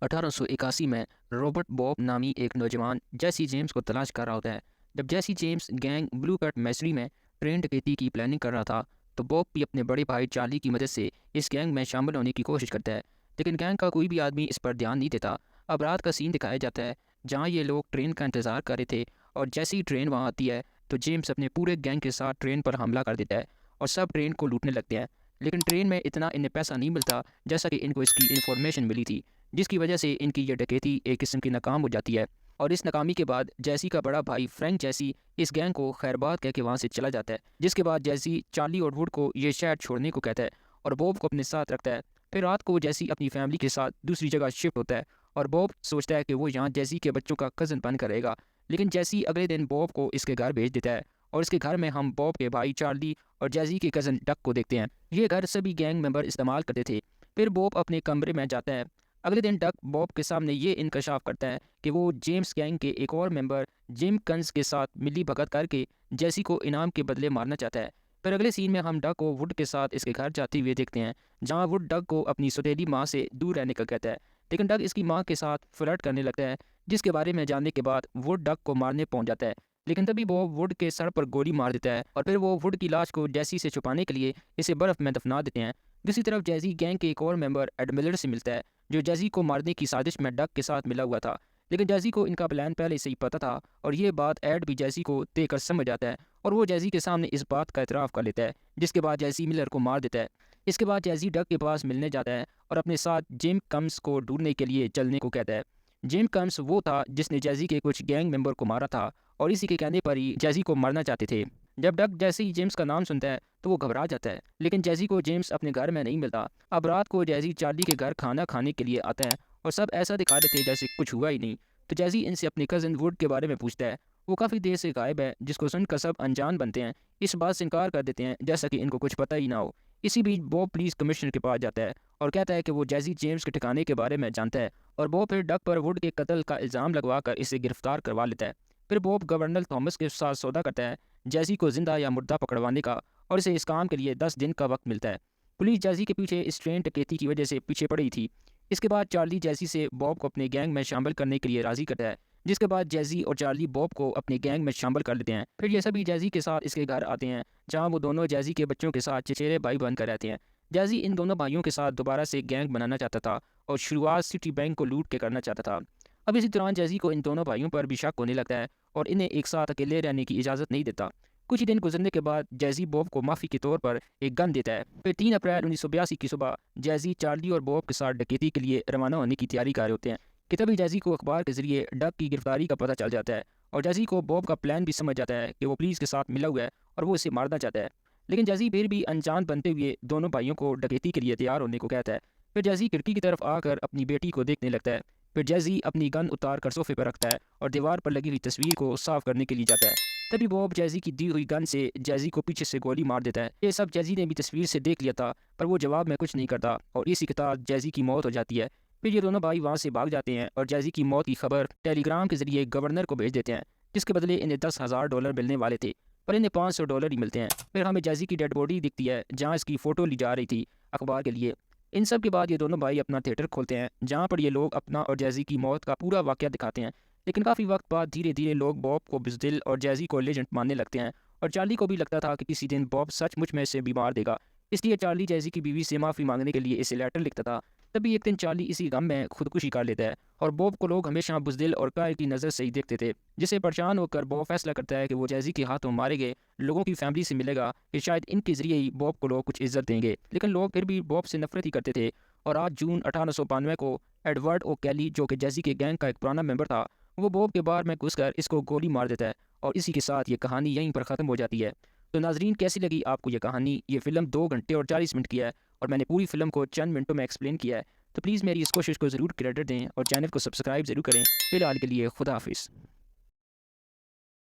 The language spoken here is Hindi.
1881 में रॉबर्ट बॉब नामी एक नौजवान जेसी जेम्स को तलाश कर रहा होता है। जब जेसी James gang blue cut Maheshwari में ट्रेन डकैती की प्लानिंग कर रहा था, तो बॉब भी अपने बड़े भाई चार्ली की मदद से इस गैंग में शामिल होने की कोशिश करता है। लेकिन गैंग का कोई भी आदमी इस पर ध्यान नहीं देता। अब रात का सीन दिखाया जाता है, जहाँ ये लोग ट्रेन का इंतज़ार कर रहे थे, और जैसे ही ट्रेन वहाँ आती है, तो जेम्स अपने पूरे गैंग के साथ ट्रेन पर हमला कर देता है और सब ट्रेन को लूटने लगते हैं। लेकिन ट्रेन में इतना इन्हें पैसा नहीं मिलता जैसा कि इनको इसकी इन्फॉर्मेशन मिली थी, जिसकी वजह से इनकी यह डकैती एक किस्म की नाकाम हो जाती है। और इस नाकामी के बाद जैसी का बड़ा भाई फ्रैंक जैसी इस गैंग को खैरबाद कह के वहाँ से चला जाता है, जिसके बाद जैसी चार्ली और वुड को ये शहर छोड़ने को कहता है और बॉब को अपने साथ रखता है। फिर रात को जैसी अपनी फैमिली के साथ दूसरी जगह शिफ्ट होता है और बॉब सोचता है कि वो यहाँ जैसी के बच्चों का कज़न बन करेगा। लेकिन जैसी अगले दिन बॉब को इसके घर भेज देता है और इसके घर में हम बॉब के भाई चार्ली और जैसी के कज़न डक को देखते हैं। ये घर सभी गैंग मेंबर इस्तेमाल करते थे। फिर बॉब अपने कमरे में जाता है। अगले दिन डक बॉब के सामने ये इंकशाफ करता है कि वो जेम्स गैंग के एक और मेंबर जिम कंस के साथ मिली भगत करके जैसी को इनाम के बदले मारना चाहता है। फिर अगले सीन में हम डक को वुड के साथ इसके घर जाते हुए देखते हैं, जहाँ वुड डक को अपनी सौतेली माँ से दूर रहने का कहता है। लेकिन डक इसकी माँ के साथ फ्लर्ट करने लगता है, जिसके बारे में जानने के बाद वुड डक को मारने पहुंच जाता है। लेकिन तभी बॉब वुड के सर पर गोली मार देता है और फिर वो वुड की लाश को जैसी से छुपाने के लिए इसे बर्फ में दफना देते हैं। दूसरी तरफ जैसी गैंग के एक और मेंबर एड मिलर से मिलता है, जो जैसी को मारने की साजिश में डक के साथ मिला हुआ था। लेकिन जैसी को इनका प्लान पहले से ही पता था और ये बात एड भी जैसी को देखकर समझ जाता है और वो जैसी के सामने इस बात का इतराफ़ कर लेता है, जिसके बाद जैसी मिलर को मार देता है। इसके बाद जैसी डक के पास मिलने जाता है और अपने साथ जिम कम्स को ढूंढने के लिए चलने को कहता है। जिम कम्स वो था जिसने जैसी के कुछ गैंग मेंबर को मारा था और इसी के कहने पर ही जैसी को मारना चाहते थे। जब डक जैसे ही जेम्स का नाम सुनता है तो वो घबरा जाता है, लेकिन जैसी को जेम्स अपने घर में नहीं मिलता। अब रात को जैसी चार्ली के घर खाना खाने के लिए आता है और सब ऐसा दिखा रहे थे जैसे कुछ हुआ ही नहीं। तो जैसी इनसे अपने कज़न वुड के बारे में पूछता है। वो काफ़ी देर से गायब है, जिसको सुनकर सब अनजान बनते हैं, इस बात से इनकार कर देते हैं जैसा कि इनको कुछ पता ही ना हो। इसी बीच बॉब पुलिस कमिश्नर के पास जाता है और कहता है कि वो जैसी जेम्स के ठिकाने के बारे में जानता है, और बॉब फिर डक पर वुड के कत्ल का इल्ज़ाम लगवाकर इसे गिरफ्तार करवा लेता है। फिर बॉब गवर्नर थॉमस के साथ सौदा करता है जैसी को जिंदा या मुर्दा पकड़वाने का, और इसे इस काम के लिए 10 दिन का वक्त मिलता है। पुलिस जैसी के पीछे इस ट्रेन डकैती की वजह से पीछे पड़ी थी। इसके बाद चार्ली जैसी से बॉब को अपने गैंग में शामिल करने के लिए राजी करता है, जिसके बाद जैसी और चार्ली बॉब को अपने गैंग में शामिल कर लेते हैं। फिर ये सभी जैसी के साथ इसके घर आते हैं, जहाँ वो दोनों जैसी के बच्चों के साथ चचेरे भाई बनकर रहते हैं। जैसी इन दोनों भाइयों के साथ दोबारा से गैंग बनाना चाहता था और शुरुआत सिटी बैंक को लूट के करना चाहता था। अब इसी दौरान जैसी को इन दोनों भाइयों पर भी शक होने लगता है और इन्हें एक साथ अकेले रहने की इजाज़त नहीं देता। कुछ ही दिन गुजरने के बाद जैसी बॉब को माफ़ी के तौर पर एक गन देता है। फिर 3 अप्रैल 1982 की सुबह जैसी चार्ली और बॉब के साथ डकैती के लिए रवाना होने की तैयारी कर रहे होते हैं कि तभी जैसी को अखबार के जरिए डक की गिरफ्तारी का पता चल जाता है और जैसी को बॉब का प्लान भी समझ जाता है कि वो पुलिस के साथ मिला हुआ है और वो इसे मारना चाहता है। लेकिन जैसी फिर भी अनजान बनते हुए दोनों भाइयों को डकैती के लिए तैयार होने को कहता है। फिर जैसी खिड़की की तरफ आकर अपनी बेटी को देखने लगता है। फिर जैसी अपनी गन उतार कर सोफे पर रखता है और दीवार पर लगी हुई तस्वीर को साफ करने के लिए जाता है। तभी बॉब जैसी की दी हुई गन से जैसी को पीछे से गोली मार देता है। ये सब जैसी ने भी तस्वीर से देख लिया था, पर वो जवाब में कुछ नहीं करता और इसी के साथ जैसी की मौत हो जाती है। फिर ये दोनों भाई वहाँ से भाग जाते हैं और जैसी की मौत की खबर टेलीग्राम के जरिए गवर्नर को भेज देते हैं, जिसके बदले इन्हें $10,000 मिलने वाले थे, पर इन्हें $500 ही मिलते हैं। फिर हमें जैसी की डेड बॉडी दिखती है, जहाँ इसकी फ़ोटो ली जा रही थी अखबार के लिए। इन सब के बाद ये दोनों भाई अपना थिएटर खोलते हैं, जहाँ पर ये लोग अपना और जैसी की मौत का पूरा वाक़या दिखाते हैं। लेकिन काफ़ी वक्त बाद धीरे धीरे लोग बॉब को बुज़दिल और जैसी को लेजेंड मानने लगते हैं, और चार्ली को भी लगता था कि किसी दिन बॉब सचमुच में इसे बीमार देगा। इसलिए चार्ली जैसी की बीवी से माफ़ी मांगने के लिए इसे लेटर लिखता था। तभी एक दिन चार्ली इसी गम में खुदकुशी कर लेता है और बॉब को लोग हमेशा बुज़दिल और कायर की नज़र से ही देखते थे, जिससे परेशान होकर बॉब फैसला करता है कि वो जैसी के हाथों मारे गए लोगों की फैमिली से मिलेगा कि शायद इनके ज़रिए ही बॉब को लोग कुछ इज्जत देंगे। लेकिन लोग फिर भी बॉब से नफरत ही करते थे, और 8 जून 1892 को एडवर्ड ओ कैली, जो कि जैसी के गैंग का एक पुराना मेंबर था, वो बॉब के बार में घुसकर इसको गोली मार देता है और इसी के साथ ये कहानी यहीं पर ख़त्म हो जाती है। तो नाजरीन, कैसी लगी आपको ये कहानी? ये फ़िल्म 2 घंटे और 40 मिनट की है और मैंने पूरी फ़िल्म को चंद मिनटों में एक्सप्लेन किया है। तो प्लीज़ मेरी इस कोशिश को ज़रूर क्रेडिट दें और चैनल को सब्सक्राइब ज़रूर करें। फ़िलहाल के लिए खुदा हाफिज़।